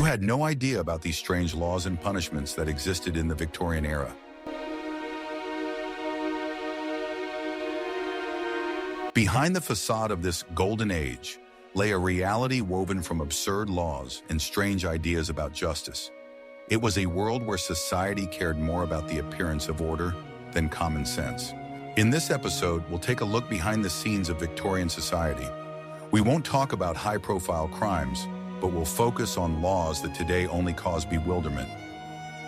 You had no idea about these strange laws and punishments that existed in the Victorian era. Behind the facade of this golden age lay a reality woven from absurd laws and strange ideas about justice. It was a world where society cared more about the appearance of order than common sense. In this episode, we'll take a look behind the scenes of Victorian society. We won't talk about high-profile crimes, but we'll focus on laws that today only cause bewilderment.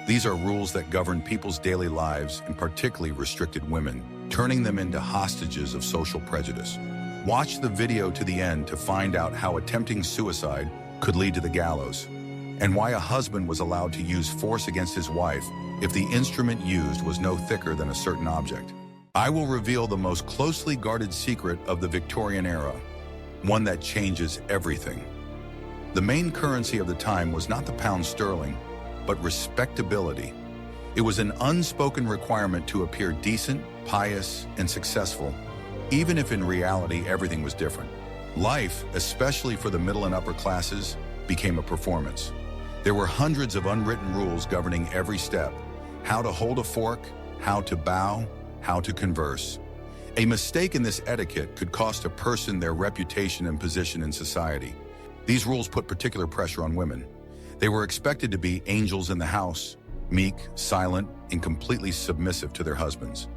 These are rules that govern people's daily lives and particularly restricted women, turning them into hostages of social prejudice. Watch the video to the end to find out how attempting suicide could lead to the gallows, and why a husband was allowed to use force against his wife if the instrument used was no thicker than a certain object. I will reveal the most closely guarded secret of the Victorian era, one that changes everything. The main currency of the time was not the pound sterling, but respectability. It was an unspoken requirement to appear decent, pious, and successful, even if in reality everything was different. Life, especially for the middle and upper classes, became a performance. There were hundreds of unwritten rules governing every step: how to hold a fork, how to bow, how to converse. A mistake in this etiquette could cost a person their reputation and position in society. These rules put particular pressure on women. They were expected to be angels in the house, meek, silent, and completely submissive to their husbands.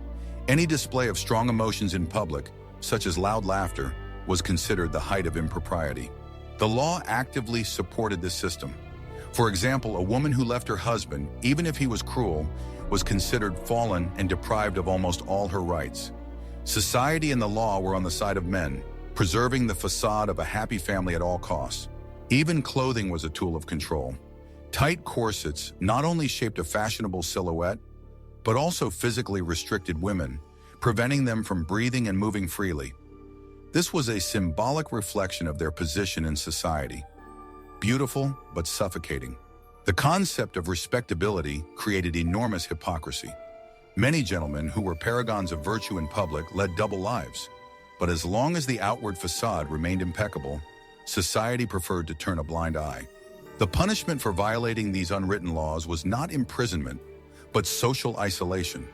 Any display of strong emotions in public, such as loud laughter, was considered the height of impropriety. The law actively supported this system. For example, a woman who left her husband, even if he was cruel, was considered fallen and deprived of almost all her rights. Society and the law were on the side of men, preserving the facade of a happy family at all costs. Even clothing was a tool of control. Tight corsets not only shaped a fashionable silhouette, but also physically restricted women, preventing them from breathing and moving freely. This was a symbolic reflection of their position in society. Beautiful, but suffocating. The concept of respectability created enormous hypocrisy. Many gentlemen who were paragons of virtue in public led double lives, but as long as the outward facade remained impeccable, society preferred to turn a blind eye. The punishment for violating these unwritten laws was not imprisonment, but social isolation.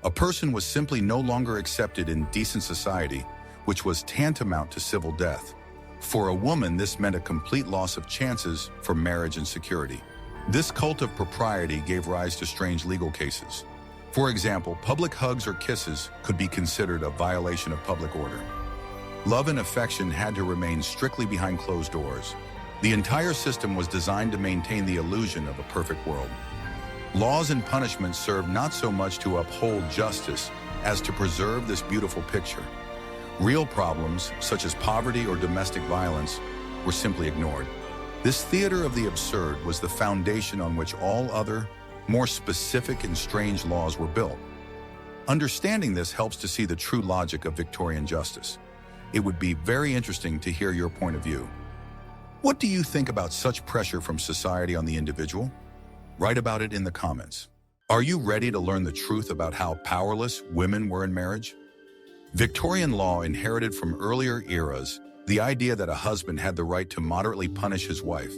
A person was simply no longer accepted in decent society, which was tantamount to civil death. For a woman, this meant a complete loss of chances for marriage and security. This cult of propriety gave rise to strange legal cases. For example, public hugs or kisses could be considered a violation of public order. Love and affection had to remain strictly behind closed doors. The entire system was designed to maintain the illusion of a perfect world. Laws and punishments served not so much to uphold justice as to preserve this beautiful picture. Real problems, such as poverty or domestic violence, were simply ignored. This theater of the absurd was the foundation on which all other, more specific and strange laws were built. Understanding this helps to see the true logic of Victorian justice. It would be very interesting to hear your point of view. What do you think about such pressure from society on the individual? Write about it in the comments. Are you ready to learn the truth about how powerless women were in marriage? Victorian law inherited from earlier eras the idea that a husband had the right to moderately punish his wife.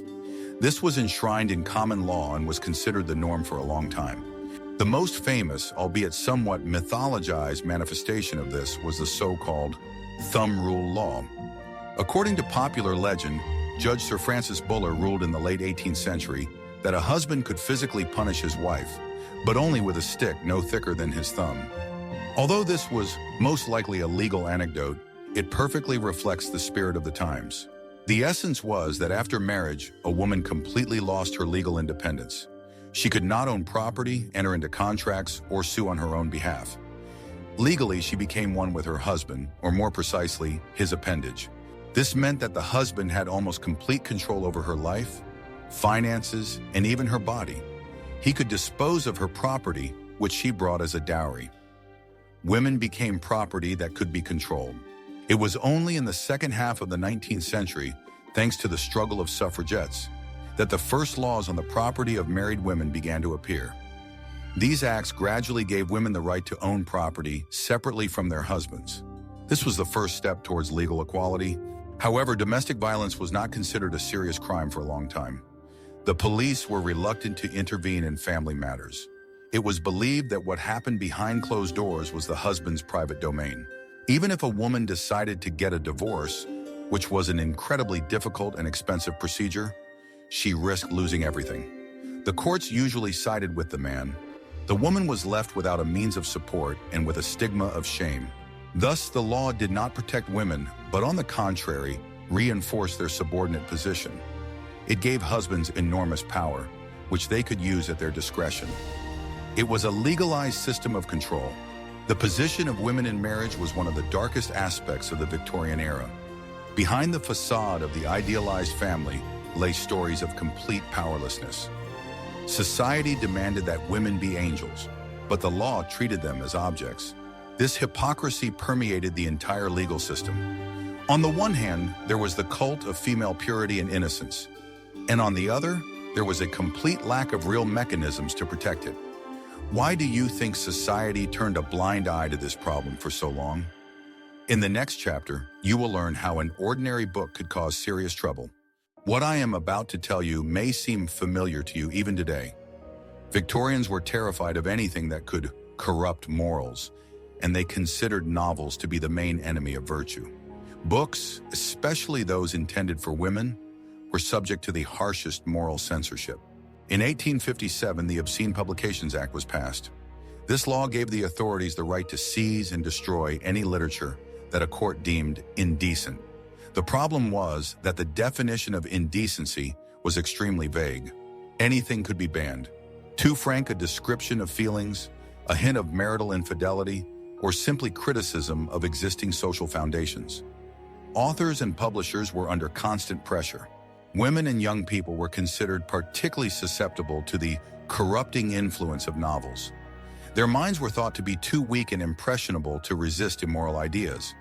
This was enshrined in common law and was considered the norm for a long time. The most famous, albeit somewhat mythologized manifestation of this was the so-called thumb rule law. According to popular legend, Judge Sir Francis Buller ruled in the late 18th century that a husband could physically punish his wife, but only with a stick no thicker than his thumb. Although this was most likely a legal anecdote, it perfectly reflects the spirit of the times. The essence was that after marriage, a woman completely lost her legal independence. She could not own property, enter into contracts, or sue on her own behalf. Legally, she became one with her husband, or more precisely, his appendage. This meant that the husband had almost complete control over her life, finances, and even her body. He could dispose of her property, which she brought as a dowry. Women became property that could be controlled. It was only in the second half of the 19th century, thanks to the struggle of suffragettes, that the first laws on the property of married women began to appear. These acts gradually gave women the right to own property separately from their husbands. This was the first step towards legal equality. However, domestic violence was not considered a serious crime for a long time. The police were reluctant to intervene in family matters. It was believed that what happened behind closed doors was the husband's private domain. Even if a woman decided to get a divorce, which was an incredibly difficult and expensive procedure, she risked losing everything. The courts usually sided with the man. The woman was left without a means of support and with a stigma of shame. Thus, the law did not protect women, but on the contrary, reinforced their subordinate position. It gave husbands enormous power, which they could use at their discretion. It was a legalized system of control. The position of women in marriage was one of the darkest aspects of the Victorian era. Behind the facade of the idealized family lay stories of complete powerlessness. Society demanded that women be angels, but the law treated them as objects. This hypocrisy permeated the entire legal system. On the one hand, there was the cult of female purity and innocence, and on the other, there was a complete lack of real mechanisms to protect it. Why do you think society turned a blind eye to this problem for so long? In the next chapter, you will learn how an ordinary book could cause serious trouble. What I am about to tell you may seem familiar to you even today. Victorians were terrified of anything that could corrupt morals, and they considered novels to be the main enemy of virtue. Books, especially those intended for women, were subject to the harshest moral censorship. In 1857, the Obscene Publications Act was passed. This law gave the authorities the right to seize and destroy any literature that a court deemed indecent. The problem was that the definition of indecency was extremely vague. Anything could be banned. Too frank a description of feelings, a hint of marital infidelity, or simply criticism of existing social foundations. Authors and publishers were under constant pressure. Women and young people were considered particularly susceptible to the corrupting influence of novels. Their minds were thought to be too weak and impressionable to resist immoral ideas.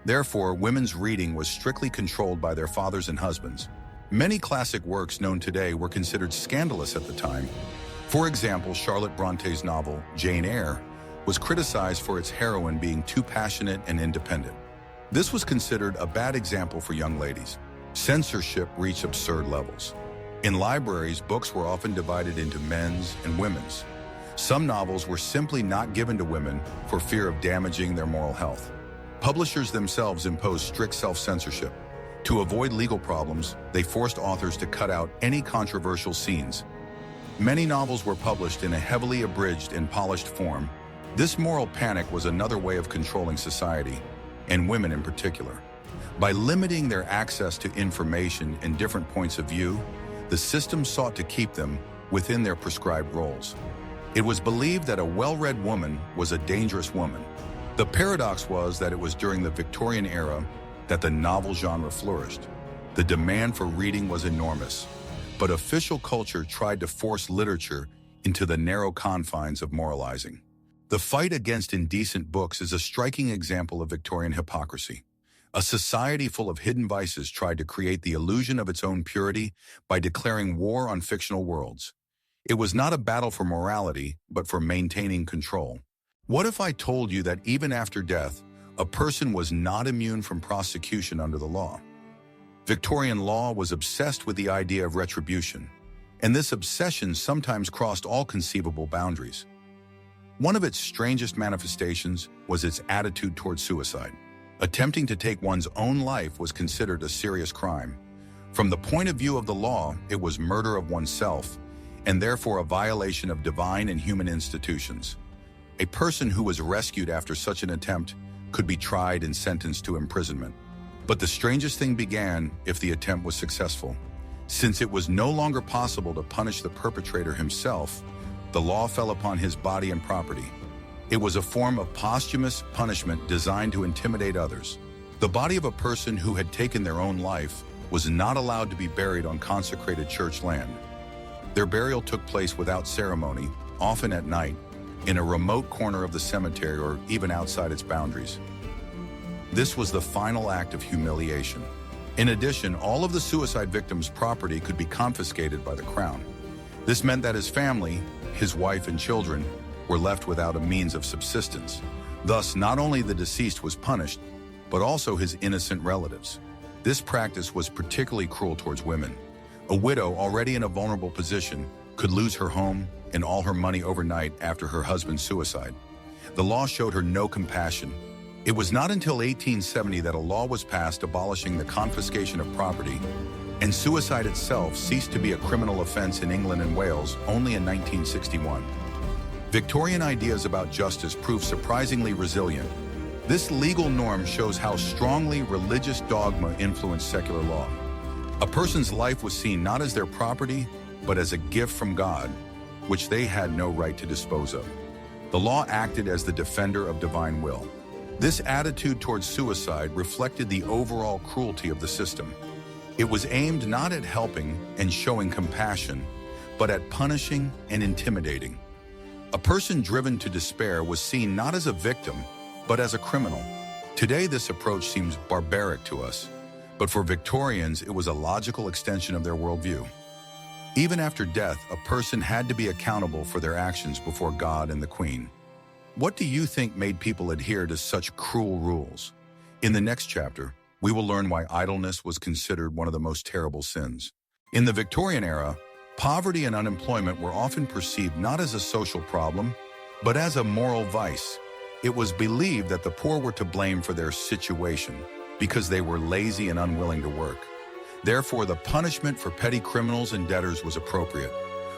Therefore, women's reading was strictly controlled by their fathers and husbands. Many classic works known today were considered scandalous at the time. For example, Charlotte Bronte's novel, Jane Eyre, was criticized for its heroine being too passionate and independent. This was considered a bad example for young ladies. Censorship reached absurd levels. In libraries, books were often divided into men's and women's. Some novels were simply not given to women for fear of damaging their moral health. Publishers themselves imposed strict self-censorship. To avoid legal problems, they forced authors to cut out any controversial scenes. Many novels were published in a heavily abridged and polished form. This moral panic was another way of controlling society, and women in particular. By limiting their access to information and different points of view, the system sought to keep them within their prescribed roles. It was believed that a well-read woman was a dangerous woman. The paradox was that it was during the Victorian era that the novel genre flourished. The demand for reading was enormous, but official culture tried to force literature into the narrow confines of moralizing. The fight against indecent books is a striking example of Victorian hypocrisy. A society full of hidden vices tried to create the illusion of its own purity by declaring war on fictional worlds. It was not a battle for morality, but for maintaining control. What if I told you that even after death, a person was not immune from prosecution under the law? Victorian law was obsessed with the idea of retribution, and this obsession sometimes crossed all conceivable boundaries. One of its strangest manifestations was its attitude toward suicide. Attempting to take one's own life was considered a serious crime. From the point of view of the law, it was murder of oneself, and therefore a violation of divine and human institutions. A person who was rescued after such an attempt could be tried and sentenced to imprisonment. But the strangest thing began if the attempt was successful. Since it was no longer possible to punish the perpetrator himself, the law fell upon his body and property. It was a form of posthumous punishment designed to intimidate others. The body of a person who had taken their own life was not allowed to be buried on consecrated church land. Their burial took place without ceremony, often at night, in a remote corner of the cemetery or even outside its boundaries. This was the final act of humiliation. In addition, all of the suicide victim's property could be confiscated by the crown. This meant that his family, his wife and children, were left without a means of subsistence. Thus, not only the deceased was punished, but also his innocent relatives. This practice was particularly cruel towards women. A widow, already in a vulnerable position, could lose her home and all her money overnight after her husband's suicide. The law showed her no compassion. It was not until 1870 that a law was passed abolishing the confiscation of property, and suicide itself ceased to be a criminal offense in England and Wales only in 1961. Victorian ideas about justice proved surprisingly resilient. This legal norm shows how strongly religious dogma influenced secular law. A person's life was seen not as their property, but as a gift from God, which they had no right to dispose of. The law acted as the defender of divine will. This attitude towards suicide reflected the overall cruelty of the system. It was aimed not at helping and showing compassion, but at punishing and intimidating. A person driven to despair was seen not as a victim, but as a criminal. Today, this approach seems barbaric to us, but for Victorians, it was a logical extension of their worldview. Even after death, a person had to be accountable for their actions before God and the Queen. What do you think made people adhere to such cruel rules? In the next chapter, we will learn why idleness was considered one of the most terrible sins. In the Victorian era, poverty and unemployment were often perceived not as a social problem, but as a moral vice. It was believed that the poor were to blame for their situation because they were lazy and unwilling to work. Therefore, the punishment for petty criminals and debtors was appropriate,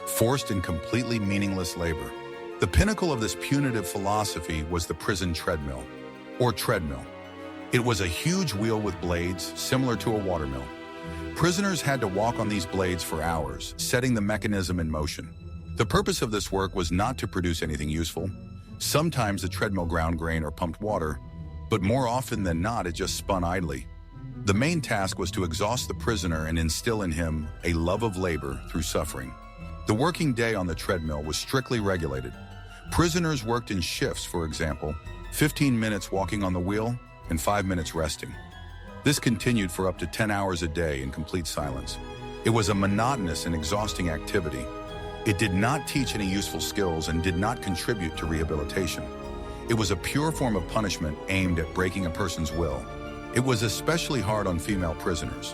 forced and completely meaningless labor. The pinnacle of this punitive philosophy was the prison treadmill, or treadmill. It was a huge wheel with blades, similar to a watermill. Prisoners had to walk on these blades for hours, setting the mechanism in motion. The purpose of this work was not to produce anything useful. Sometimes the treadmill ground grain or pumped water, but more often than not, it just spun idly. The main task was to exhaust the prisoner and instill in him a love of labor through suffering. The working day on the treadmill was strictly regulated. Prisoners worked in shifts, for example, 15 minutes walking on the wheel and 5 minutes resting. This continued for up to 10 hours a day in complete silence. It was a monotonous and exhausting activity. It did not teach any useful skills and did not contribute to rehabilitation. It was a pure form of punishment aimed at breaking a person's will. It was especially hard on female prisoners.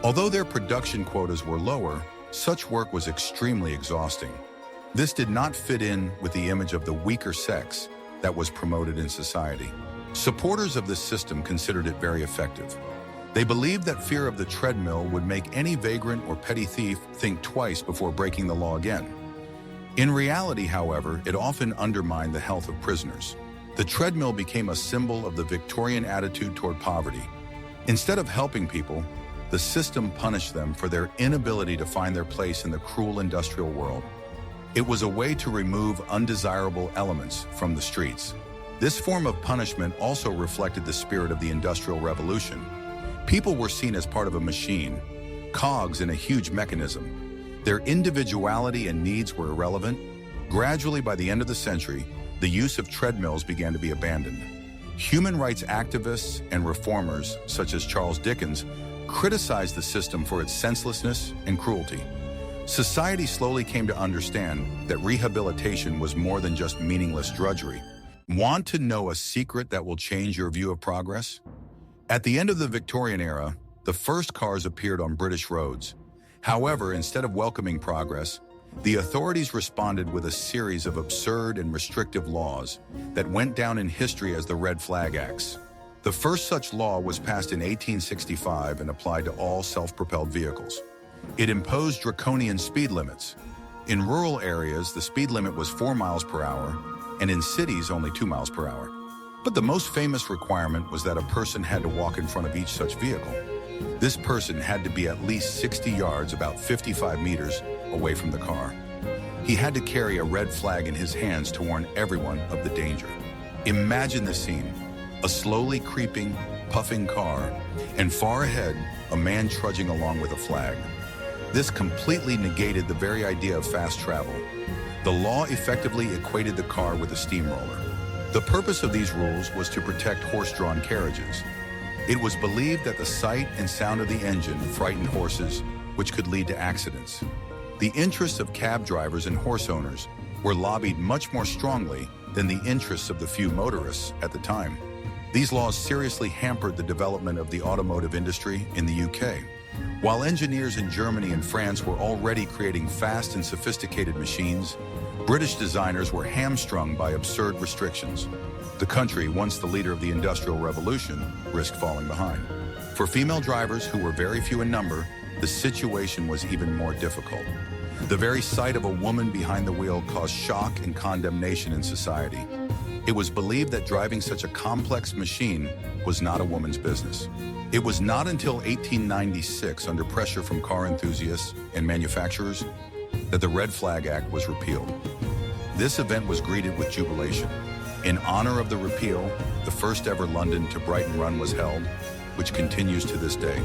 Although their production quotas were lower, such work was extremely exhausting. This did not fit in with the image of the weaker sex that was promoted in society. Supporters of this system considered it very effective. They believed that fear of the treadmill would make any vagrant or petty thief think twice before breaking the law again. In reality, however, it often undermined the health of prisoners. The treadmill became a symbol of the Victorian attitude toward poverty. Instead of helping people, the system punished them for their inability to find their place in the cruel industrial world. It was a way to remove undesirable elements from the streets. This form of punishment also reflected the spirit of the Industrial Revolution. People were seen as part of a machine, cogs in a huge mechanism. Their individuality and needs were irrelevant. Gradually, by the end of the century, the use of treadmills began to be abandoned. Human rights activists and reformers, such as Charles Dickens, criticized the system for its senselessness and cruelty. Society slowly came to understand that rehabilitation was more than just meaningless drudgery. Want to know a secret that will change your view of progress? At the end of the Victorian era, the first cars appeared on British roads. However, instead of welcoming progress, the authorities responded with a series of absurd and restrictive laws that went down in history as the Red Flag Acts. The first such law was passed in 1865 and applied to all self-propelled vehicles. It imposed draconian speed limits. In rural areas, the speed limit was 4 miles per hour, and in cities, only 2 miles per hour. But the most famous requirement was that a person had to walk in front of each such vehicle. This person had to be at least 60 yards, about 55 meters, away from the car. He had to carry a red flag in his hands to warn everyone of the danger. Imagine the scene: a slowly creeping, puffing car, and far ahead, a man trudging along with a flag. This completely negated the very idea of fast travel. The law effectively equated the car with a steamroller. The purpose of these rules was to protect horse-drawn carriages. It was believed that the sight and sound of the engine frightened horses, which could lead to accidents. The interests of cab drivers and horse owners were lobbied much more strongly than the interests of the few motorists at the time. These laws seriously hampered the development of the automotive industry in the UK. While engineers in Germany and France were already creating fast and sophisticated machines, British designers were hamstrung by absurd restrictions. The country, once the leader of the Industrial Revolution, risked falling behind. For female drivers, who were very few in number, the situation was even more difficult. The very sight of a woman behind the wheel caused shock and condemnation in society. It was believed that driving such a complex machine was not a woman's business. It was not until 1896, under pressure from car enthusiasts and manufacturers, that the Red Flag Act was repealed. This event was greeted with jubilation. In honor of the repeal, the first ever London to Brighton run was held, which continues to this day.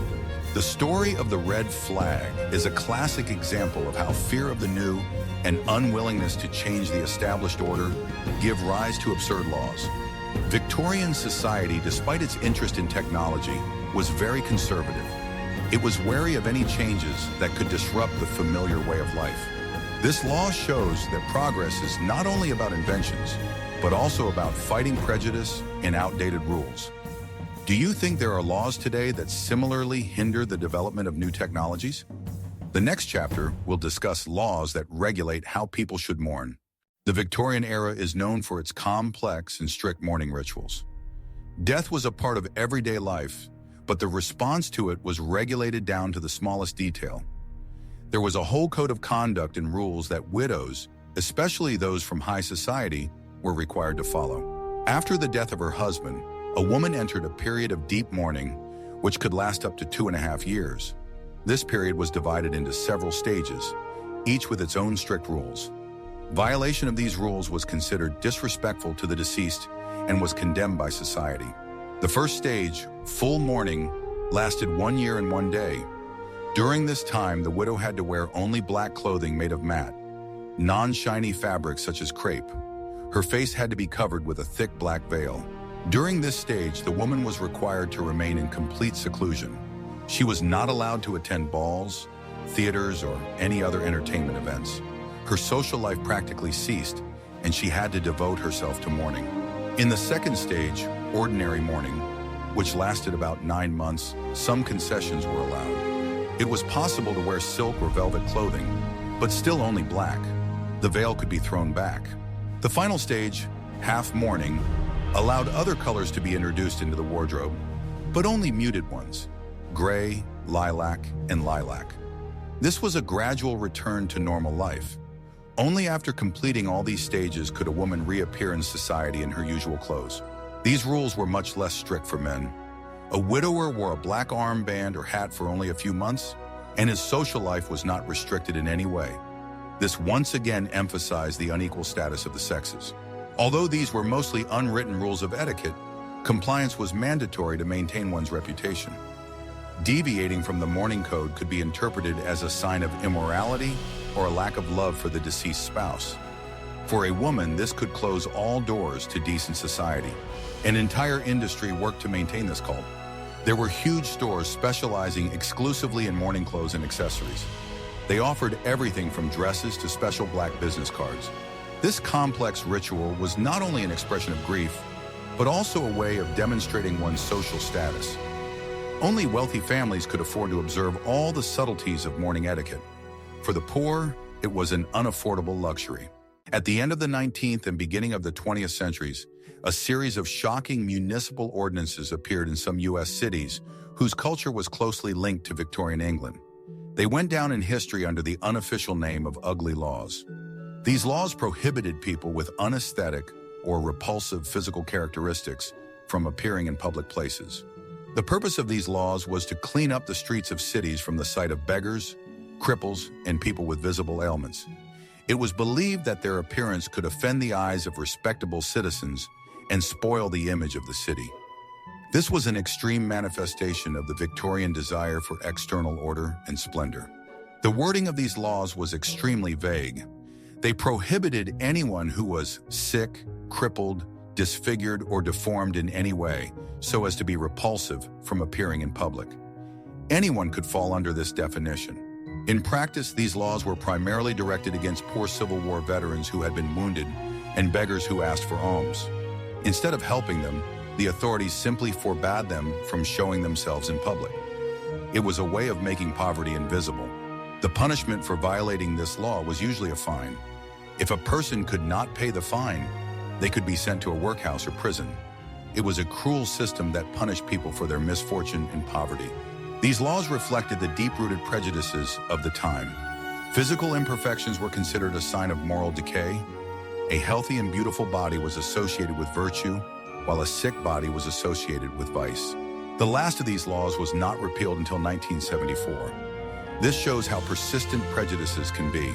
The story of the red flag is a classic example of how fear of the new and unwillingness to change the established order give rise to absurd laws. Victorian society, despite its interest in technology, was very conservative. It was wary of any changes that could disrupt the familiar way of life. This law shows that progress is not only about inventions, but also about fighting prejudice and outdated rules. Do you think there are laws today that similarly hinder the development of new technologies? The next chapter will discuss laws that regulate how people should mourn. The Victorian era is known for its complex and strict mourning rituals. Death was a part of everyday life, but the response to it was regulated down to the smallest detail. There was a whole code of conduct and rules that widows, especially those from high society, were required to follow. After the death of her husband, a woman entered a period of deep mourning, which could last up to 2.5 years. This period was divided into several stages, each with its own strict rules. Violation of these rules was considered disrespectful to the deceased and was condemned by society. The first stage, full mourning, lasted 1 year and 1 day. During this time, the widow had to wear only black clothing made of matte, non-shiny fabrics such as crepe. Her face had to be covered with a thick black veil. During this stage, the woman was required to remain in complete seclusion. She was not allowed to attend balls, theaters, or any other entertainment events. Her social life practically ceased, and she had to devote herself to mourning. In the second stage, ordinary mourning, which lasted about 9 months, some concessions were allowed. It was possible to wear silk or velvet clothing, but still only black. The veil could be thrown back. The final stage, half mourning, allowed other colors to be introduced into the wardrobe, but only muted ones: gray, lilac, and lilac. This was a gradual return to normal life. Only after completing all these stages could a woman reappear in society in her usual clothes. These rules were much less strict for men. A widower wore a black armband or hat for only a few months, and his social life was not restricted in any way. This once again emphasized the unequal status of the sexes. Although these were mostly unwritten rules of etiquette, compliance was mandatory to maintain one's reputation. Deviating from the mourning code could be interpreted as a sign of immorality or a lack of love for the deceased spouse. For a woman, this could close all doors to decent society. An entire industry worked to maintain this cult. There were huge stores specializing exclusively in mourning clothes and accessories. They offered everything from dresses to special black business cards. This complex ritual was not only an expression of grief, but also a way of demonstrating one's social status. Only wealthy families could afford to observe all the subtleties of mourning etiquette. For the poor, it was an unaffordable luxury. At the end of the 19th and beginning of the 20th centuries, a series of shocking municipal ordinances appeared in some U.S. cities whose culture was closely linked to Victorian England. They went down in history under the unofficial name of ugly laws. These laws prohibited people with unaesthetic or repulsive physical characteristics from appearing in public places. The purpose of these laws was to clean up the streets of cities from the sight of beggars, cripples, and people with visible ailments. It was believed that their appearance could offend the eyes of respectable citizens and spoil the image of the city. This was an extreme manifestation of the Victorian desire for external order and splendor. The wording of these laws was extremely vague. They prohibited anyone who was sick, crippled, disfigured, or deformed in any way so as to be repulsive from appearing in public. Anyone could fall under this definition. In practice, these laws were primarily directed against poor Civil War veterans who had been wounded and beggars who asked for alms. Instead of helping them, the authorities simply forbade them from showing themselves in public. It was a way of making poverty invisible. The punishment for violating this law was usually a fine. If a person could not pay the fine, they could be sent to a workhouse or prison. It was a cruel system that punished people for their misfortune and poverty. These laws reflected the deep-rooted prejudices of the time. Physical imperfections were considered a sign of moral decay. A healthy and beautiful body was associated with virtue, while a sick body was associated with vice. The last of these laws was not repealed until 1974. This shows how persistent prejudices can be.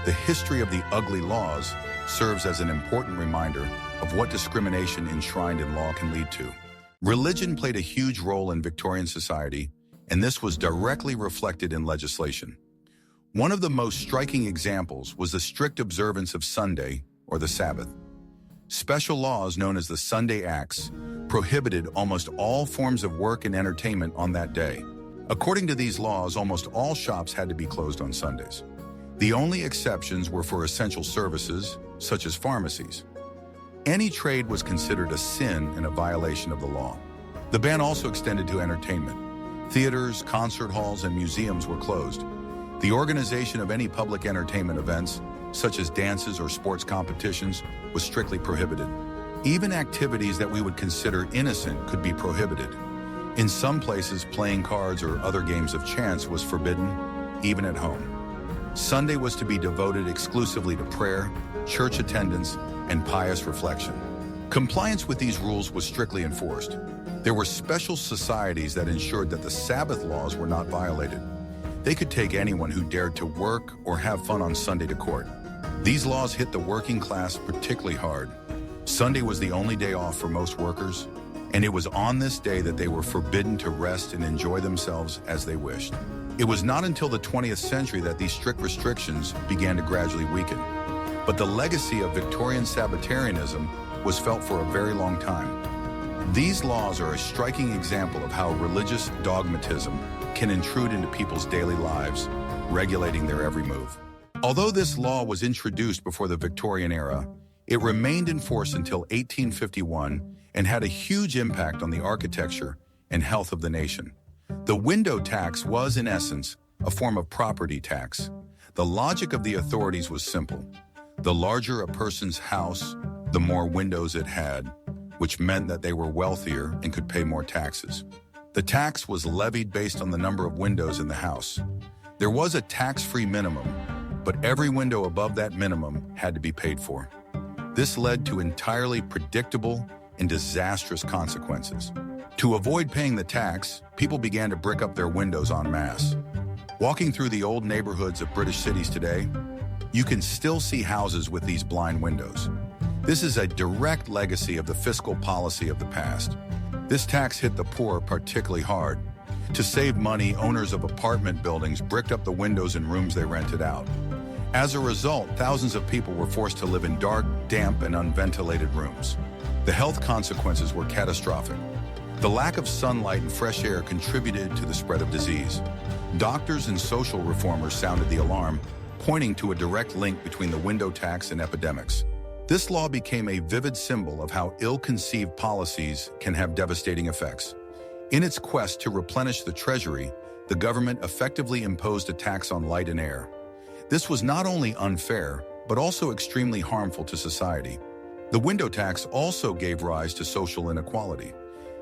The history of the ugly laws serves as an important reminder of what discrimination enshrined in law can lead to. Religion played a huge role in Victorian society, and this was directly reflected in legislation. One of the most striking examples was the strict observance of Sunday, or the Sabbath. Special laws known as the Sunday Acts prohibited almost all forms of work and entertainment on that day. According to these laws, almost all shops had to be closed on Sundays. The only exceptions were for essential services, such as pharmacies. Any trade was considered a sin and a violation of the law. The ban also extended to entertainment. Theaters, concert halls, and museums were closed. The organization of any public entertainment events, such as dances or sports competitions, was strictly prohibited. Even activities that we would consider innocent could be prohibited. In some places, playing cards or other games of chance was forbidden, even at home. Sunday was to be devoted exclusively to prayer, church attendance, and pious reflection. Compliance with these rules was strictly enforced. There were special societies that ensured that the Sabbath laws were not violated. They could take anyone who dared to work or have fun on Sunday to court. These laws hit the working class particularly hard. Sunday was the only day off for most workers, and it was on this day that they were forbidden to rest and enjoy themselves as they wished. It was not until the 20th century that these strict restrictions began to gradually weaken. But the legacy of Victorian Sabbatarianism was felt for a very long time. These laws are a striking example of how religious dogmatism can intrude into people's daily lives, regulating their every move. Although this law was introduced before the Victorian era, it remained in force until 1851 and had a huge impact on the architecture and health of the nation. The window tax was, in essence, a form of property tax. The logic of the authorities was simple. The larger a person's house, the more windows it had, which meant that they were wealthier and could pay more taxes. The tax was levied based on the number of windows in the house. There was a tax-free minimum, but every window above that minimum had to be paid for. This led to entirely predictable and disastrous consequences. To avoid paying the tax, people began to brick up their windows en masse. Walking through the old neighborhoods of British cities today, you can still see houses with these blind windows. This is a direct legacy of the fiscal policy of the past. This tax hit the poor particularly hard. To save money, owners of apartment buildings bricked up the windows in rooms they rented out. As a result, thousands of people were forced to live in dark, damp, and unventilated rooms. The health consequences were catastrophic. The lack of sunlight and fresh air contributed to the spread of disease. Doctors and social reformers sounded the alarm, pointing to a direct link between the window tax and epidemics. This law became a vivid symbol of how ill-conceived policies can have devastating effects. In its quest to replenish the treasury, the government effectively imposed a tax on light and air. This was not only unfair, but also extremely harmful to society. The window tax also gave rise to social inequality.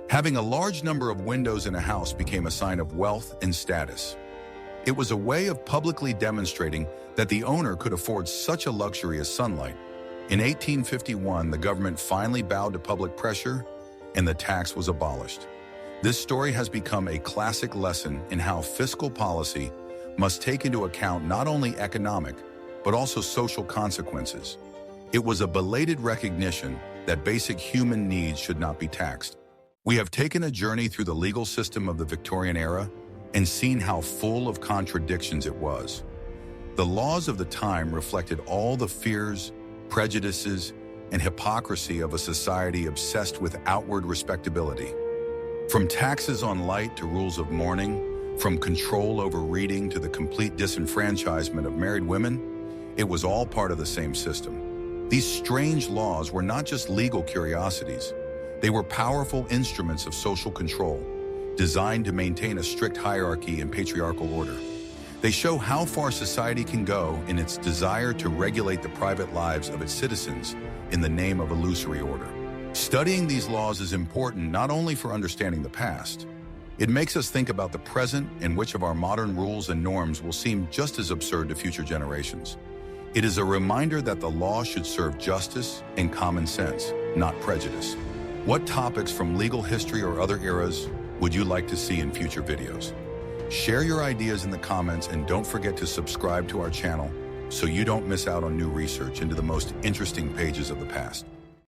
Having a large number of windows in a house became a sign of wealth and status. It was a way of publicly demonstrating that the owner could afford such a luxury as sunlight. In 1851, the government finally bowed to public pressure, and the tax was abolished. This story has become a classic lesson in how fiscal policy must take into account not only economic, but also social consequences. It was a belated recognition that basic human needs should not be taxed. We have taken a journey through the legal system of the Victorian era and seen how full of contradictions it was. The laws of the time reflected all the fears, prejudices, and hypocrisy of a society obsessed with outward respectability. From taxes on light to rules of mourning, from control over reading to the complete disenfranchisement of married women, it was all part of the same system. These strange laws were not just legal curiosities. They were powerful instruments of social control, designed to maintain a strict hierarchy and patriarchal order. They show how far society can go in its desire to regulate the private lives of its citizens in the name of illusory order. Studying these laws is important not only for understanding the past. It makes us think about the present and which of our modern rules and norms will seem just as absurd to future generations. It is a reminder that the law should serve justice and common sense, not prejudice. What topics from legal history or other eras would you like to see in future videos? Share your ideas in the comments and don't forget to subscribe to our channel so you don't miss out on new research into the most interesting pages of the past.